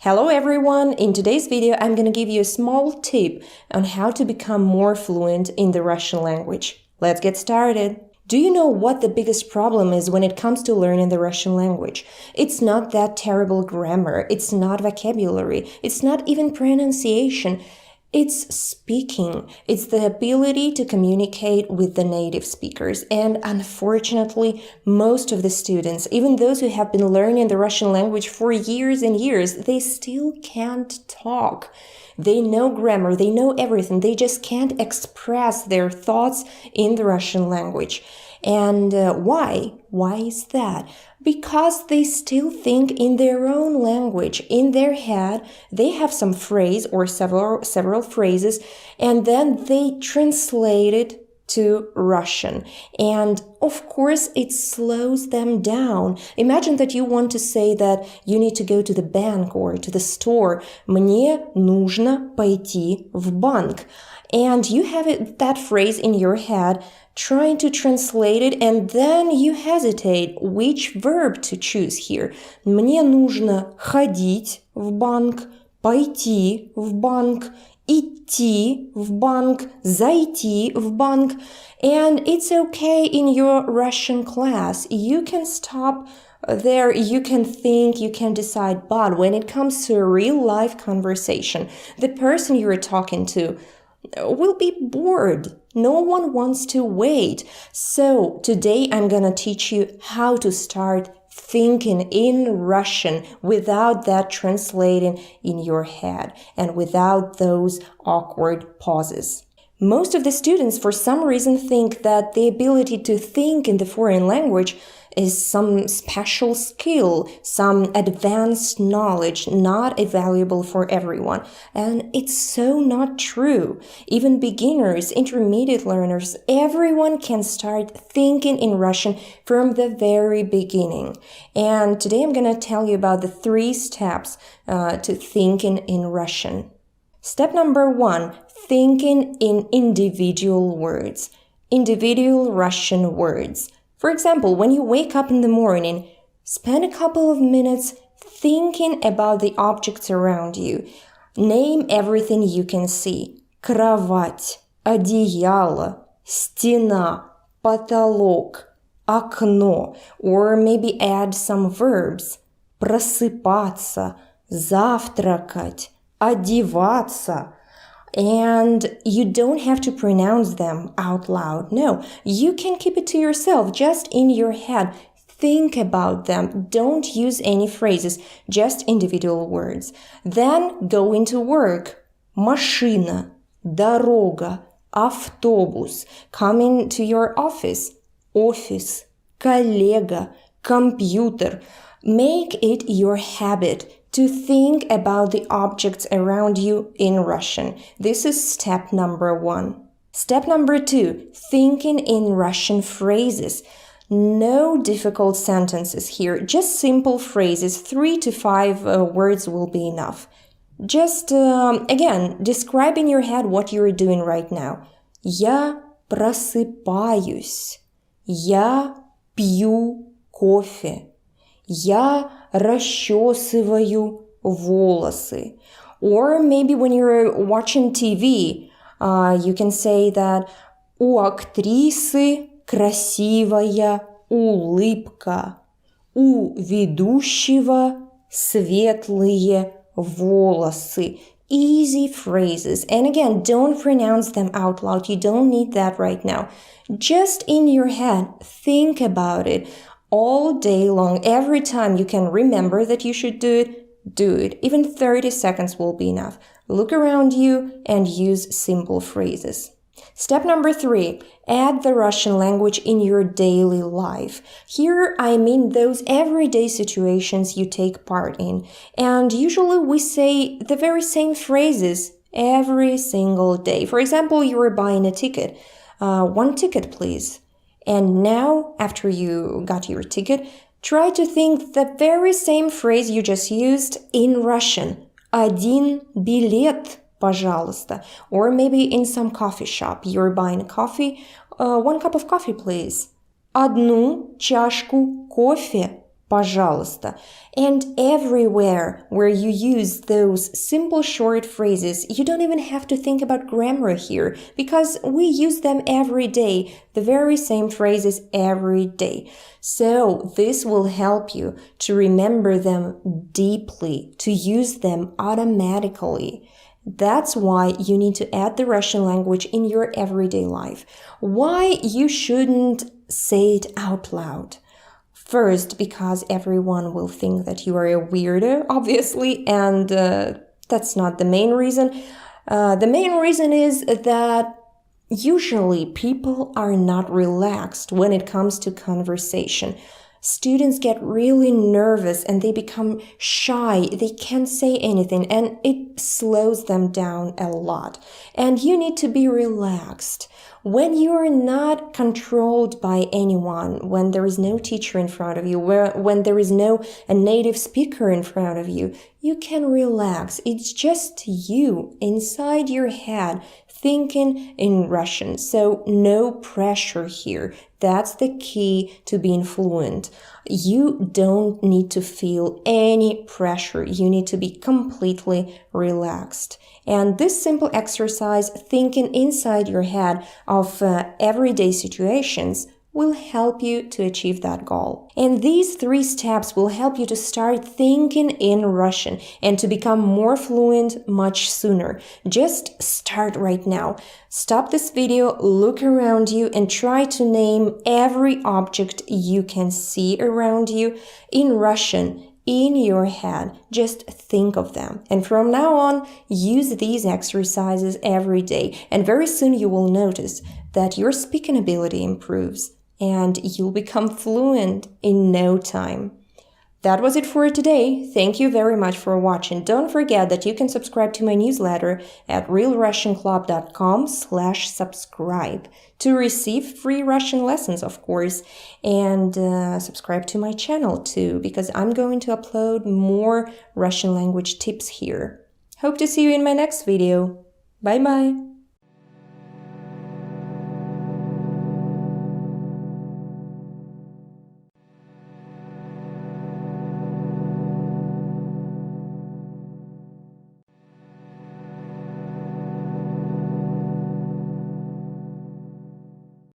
Hello everyone! In today's video, I'm going to give you a small tip on how to become more fluent in the Russian language. Let's get started! Do you know what the biggest problem is when it comes to learning the Russian language? It's not that terrible grammar, it's not vocabulary, it's not even pronunciation. It's speaking. It's the ability to communicate with the native speakers. And unfortunately, most of the students, even those who have been learning the Russian language for years and years, they still can't talk. They know grammar, they know everything, they just can't express their thoughts in the Russian language. And why? Why is that? Because they still think in their own language. In their head, they have some phrase or several phrases, and then they translate it to Russian. And of course, it slows them down. Imagine that you want to say that you need to go to the bank or to the store. Мне нужно пойти в банк. And you have that phrase in your head, trying to translate it, and then you hesitate which verb to choose here. Мне нужно ходить в банк, пойти в банк, идти в банк, зайти в банк. And it's okay in your Russian class. You can stop there, you can think, you can decide. But when it comes to a real life conversation, the person you're talking to will be bored. No one wants to wait. So today I'm gonna teach you how to start thinking in Russian without that translating in your head and without those awkward pauses. Most of the students, for some reason, think that the ability to think in the foreign language is some special skill, some advanced knowledge, not available for everyone. And it's so not true. Even beginners, intermediate learners, everyone can start thinking in Russian from the very beginning. And today I'm going to tell you about the 3 steps to thinking in Russian. Step number 1, thinking in individual words, individual Russian words. For example, when you wake up in the morning, spend a couple of minutes thinking about the objects around you. Name everything you can see. Кровать, одеяло, стена, потолок, окно. Or maybe add some verbs. Просыпаться, завтракать, одеваться. And you don't have to pronounce them out loud. No, you can keep it to yourself, just in your head. Think about them. Don't use any phrases, just individual words. Then go into work. Машина, дорога, автобус. Coming to your office. Офис, коллега, компьютер. Make it your habit to think about the objects around you in Russian. This is step number 1. Step number 2, thinking in Russian phrases. No difficult sentences here, just simple phrases, 3 to 5 words will be enough. Just, again, describe in your head what you're doing right now. Я просыпаюсь. Я пью кофе. Я расчесываю волосы. Or maybe when you're watching TV, you can say that у актрисы красивая улыбка. У ведущего светлые волосы. Easy phrases. And again, don't pronounce them out loud. You don't need that right now. Just in your head, think about it. All day long, every time you can remember that you should do it. Even 30 seconds will be enough. Look around you and use simple phrases. Step number 3, add the Russian language in your daily life. Here, I mean those everyday situations you take part in. And usually we say the very same phrases every single day. For example, you were buying a ticket. 1 ticket, please. And now, after you got your ticket, try to think the very same phrase you just used in Russian. Один билет, пожалуйста. Or maybe in some coffee shop, you're buying coffee. 1 cup of coffee, please. Одну чашку кофе, пожалуйста. And everywhere where you use those simple short phrases, you don't even have to think about grammar here because we use them every day, the very same phrases every day. So this will help you to remember them deeply, to use them automatically. That's why you need to add the Russian language in your everyday life. Why you shouldn't say it out loud. First, because everyone will think that you are a weirdo, obviously, and that's not the main reason. The main reason is that usually people are not relaxed when it comes to conversation. Students get really nervous and they become shy. They can't say anything and it slows them down a lot. And you need to be relaxed. When you are not controlled by anyone, when there is no teacher in front of you, when there is no a native speaker in front of you, you can relax. It's just you inside your head thinking in Russian. So no pressure here. That's the key to being fluent. You don't need to feel any pressure. You need to be completely relaxed. And this simple exercise, thinking inside your head of everyday situations, will help you to achieve that goal. And these 3 steps will help you to start thinking in Russian and to become more fluent much sooner. Just start right now. Stop this video, look around you, and try to name every object you can see around you in Russian. In your head, just think of them. And from now on, use these exercises every day. And very soon you will notice that your speaking ability improves and you'll become fluent in no time. That was it for today. Thank you very much for watching. Don't forget that you can subscribe to my newsletter at realrussianclub.com/subscribe to receive free Russian lessons, of course, and subscribe to my channel too, because I'm going to upload more Russian language tips here. Hope to see you in my next video. Bye-bye.